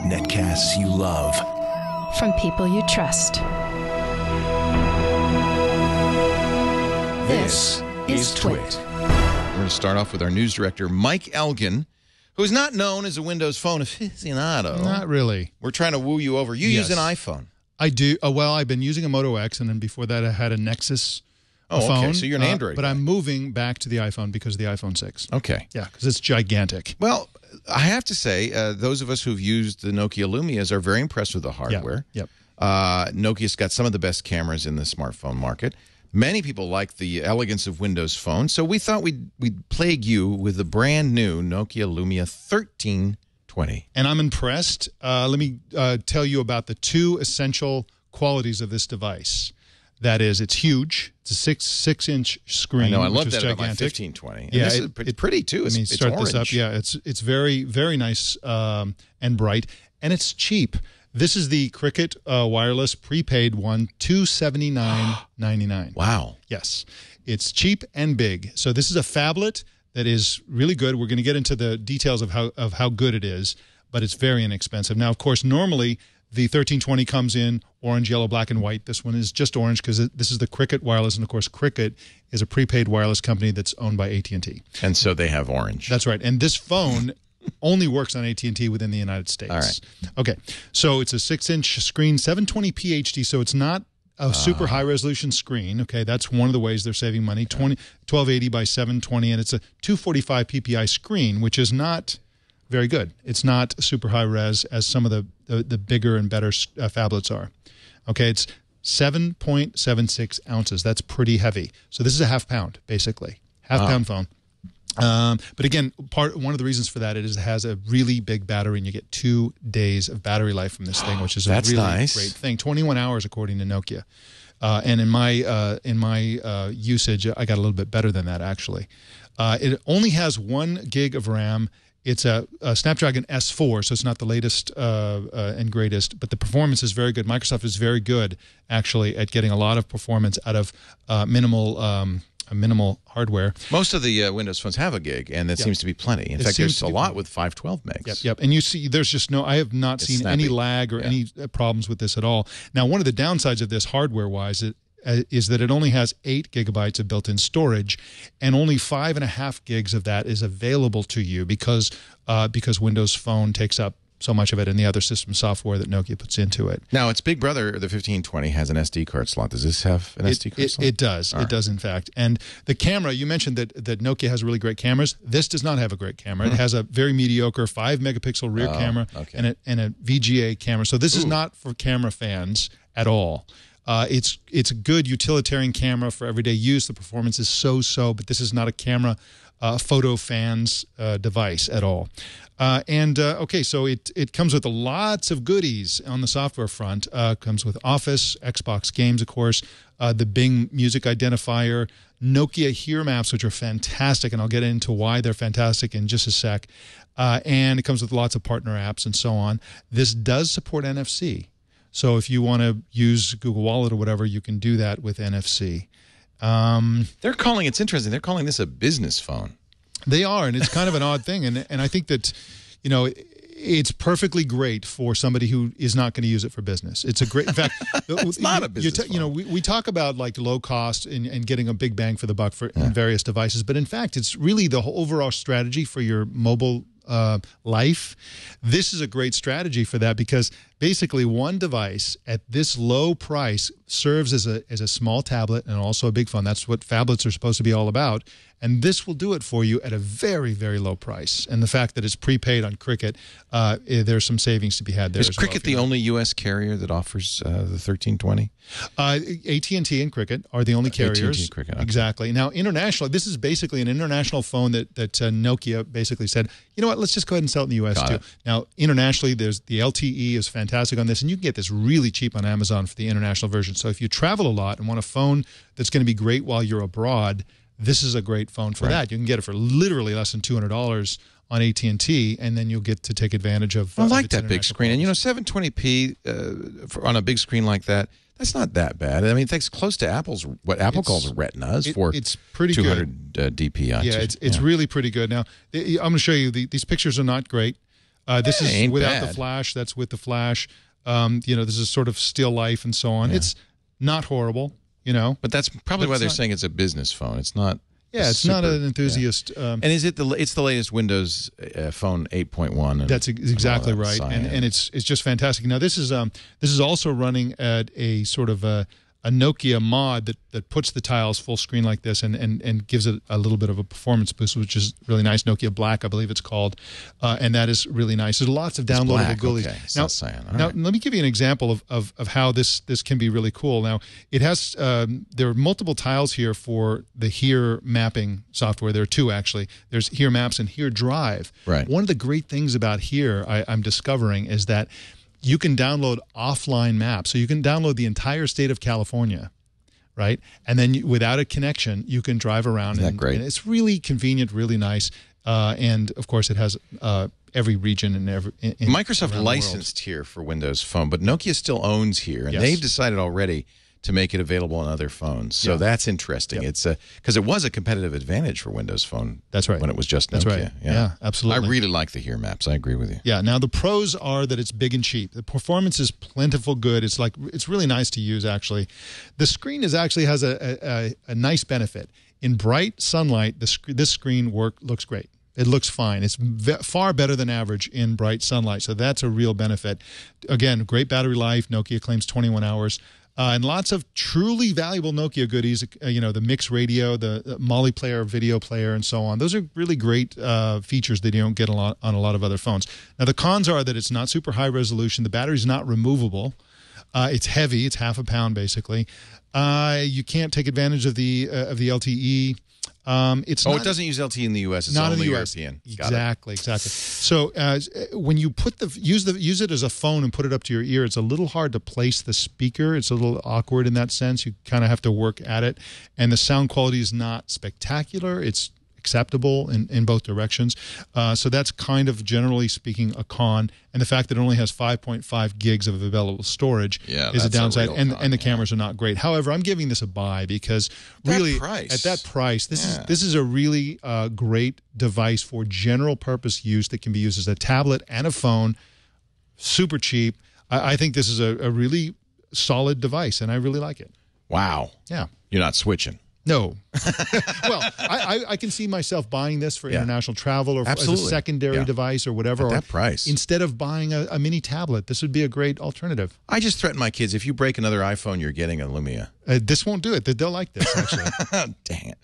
Netcasts you love. From people you trust. This is Twit. We're going to start off with our news director, Mike Elgin, who's not known as a Windows Phone aficionado. Not really. We're trying to woo you over. You use an iPhone. I do. Well, I've been using a Moto X, and then before that I had a Nexus phone. Okay, so you're an Android But guy. I'm moving back to the iPhone because of the iPhone 6. Okay. Yeah, because it's gigantic. Well, I have to say, those of us who've used the Nokia Lumias are very impressed with the hardware. Yep. Nokia's got some of the best cameras in the smartphone market. Many people like the elegance of Windows Phone, so we thought we'd plague you with the brand new Nokia Lumia 1320. And I'm impressed. Let me tell you about the two essential qualities of this device. That is, it's huge. It's a six-inch screen. I know. I which love is that about my gigantic. 1520. And Yeah, this it's pretty too. It's, it's start orange. this up. Yeah, it's very, very nice and bright, and it's cheap. This is the Cricket wireless prepaid one, $279.99. Wow. Yes, it's cheap and big. So this is a phablet that is really good. We're going to get into the details of how good it is, but it's very inexpensive. Now, of course, normally the 1320 comes in orange, yellow, black, and white. This one is just orange because this is the Cricket wireless, and of course, Cricket is a prepaid wireless company that's owned by AT&T. And so they have orange. That's right. And this phone only works on AT&T within the United States. All right. Okay. So it's a 6-inch screen, 720p HD, so it's not a super high-resolution screen. Okay, that's one of the ways they're saving money. 1280 by 720, and it's a 245 ppi screen, which is not very good. It's not super high-res as some of the bigger and better phablets are. Okay, it's 7.76 ounces. That's pretty heavy. So this is a half pound, basically. Half-pound phone. But again, one of the reasons for that is it has a really big battery, and you get 2 days of battery life from this thing, which is a really nice. great thing. 21 hours, according to Nokia. And in my usage, I got a little bit better than that, actually. It only has 1 gig of RAM. It's a Snapdragon S4, so it's not the latest and greatest, but the performance is very good. Microsoft is very good, actually, at getting a lot of performance out of minimal hardware. Most of the Windows phones have a gig, and that seems to be plenty. In fact, there's a lot with 512 megs. Yep. And you see, there's just I have not seen any lag or any problems with this at all. Now, one of the downsides of this hardware-wise is that it only has 8 gigabytes of built-in storage, and only 5.5 gigs of that is available to you because Windows Phone takes up so much of it and the other system software that Nokia puts into it. Now, its big brother, the 1520, has an SD card slot. Does this have an SD card slot? It does. It does, in fact. And the camera, you mentioned that Nokia has really great cameras. This does not have a great camera. It has a very mediocre 5-megapixel rear camera and a VGA camera. So this is not for camera fans at all. It's a good utilitarian camera for everyday use. The performance is so-so, but this is not a camera photo fans device at all. Okay, so it comes with lots of goodies on the software front. Comes with Office, Xbox games, of course, the Bing music identifier, Nokia Hear Maps, which are fantastic, and I'll get into why they're fantastic in just a sec. And it comes with lots of partner apps and so on. This does support NFC. So if you want to use Google Wallet or whatever, you can do that with NFC. They're calling, it's interesting, they're calling this a business phone. They are, and it's kind of an odd thing. And I think that, it's perfectly great for somebody who is not going to use it for business. It's a great, in fact, it's not a business phone. We talk about like low cost and getting a big bang for the buck in various devices, but in fact, it's really the whole overall strategy for your mobile life. This is a great strategy for that because basically one device at this low price serves as a small tablet and also a big phone. That's what phablets are supposed to be all about. And this will do it for you at a very, very low price. And the fact that it's prepaid on Cricket, there's some savings to be had there. Is Cricket the only U.S. carrier that offers the 1320? AT&T and Cricket are the only carriers. AT&T and Cricket, okay. Exactly. Now, internationally, this is basically an international phone that Nokia basically said, you know what, let's just go ahead and sell it in the U.S. too. Now, internationally, there's the LTE is fantastic on this, and you can get this really cheap on Amazon for the international version. So if you travel a lot and want a phone that's going to be great while you're abroad, this is a great phone for that. You can get it for literally less than $200 on AT&T, and then you'll get to take advantage of. I like that big screen, and 720p on a big screen like that. That's not that bad. I mean, it's close to what Apple calls retinas for it's pretty 200 DPI. Yeah, it's really pretty good. Now, I'm going to show you. These pictures are not great. This is without the flash. That's with the flash. This is sort of still life and so on. Yeah. It's not horrible, But that's probably why they're saying it's a business phone. It's not. Yeah, it's not an enthusiast. Yeah. And is it it's the latest Windows Phone 8.1? That's exactly right, and it's just fantastic. Now this is also running at a sort of a Nokia mod that puts the tiles full screen like this and gives it a little bit of a performance boost, which is really nice. Nokia Black, I believe it's called, and that is really nice. There's lots of downloadable goodies. Okay. Now, let me give you an example of how this can be really cool. Now, it has there are multiple tiles here for the Here mapping software. There are two actually. There's Here Maps and Here Drive. Right. One of the great things about Here I'm discovering is that you can download offline maps. So you can download the entire state of California, right? And then without a connection, you can drive around. Isn't that great? And it's really convenient, really nice. And, of course, it has every region and every... Microsoft licensed Here for Windows Phone, but Nokia still owns Here. And they've decided already to make it available on other phones. So that's interesting. It's because it was a competitive advantage for Windows Phone. That's right. When it was just Nokia. That's right. Yeah, absolutely. I really like the Here Maps. I agree with you. Yeah. Now the pros are that it's big and cheap. The performance is plentiful, good. It's really nice to use. Actually, the screen has a nice benefit. In bright sunlight, this screen looks great. It looks fine. It's far better than average in bright sunlight. So that's a real benefit. Again, great battery life. Nokia claims 21 hours. And lots of truly valuable Nokia goodies, the mix radio, the Molly player, video player, and so on. Those are really great features that you don't get on a lot of other phones. Now, the cons are that it's not super high resolution. The battery's not removable. It's heavy. It's half a pound, basically. You can't take advantage of the LTE. It doesn't use LTE in the U.S. It's not only in the US. European. Exactly. So when you use it as a phone and put it up to your ear, it's a little hard to place the speaker. It's a little awkward in that sense. You kind of have to work at it, and the sound quality is not spectacular. It's acceptable in both directions. So that's kind of, generally speaking, a con. And the fact that it only has 5.5 gigs of available storage is a downside. And the cameras are not great. However, I'm giving this a buy because really at that price, this is a really great device for general purpose use that can be used as a tablet and a phone. Super cheap. I think this is a really solid device, and I really like it. Wow. Yeah. You're not switching. No. Well, I can see myself buying this for international travel or as a secondary device or whatever. At that price. Instead of buying a mini tablet, this would be a great alternative. I just threaten my kids, if you break another iPhone, you're getting a Lumia. This won't do it. They'll like this, actually. Dang it.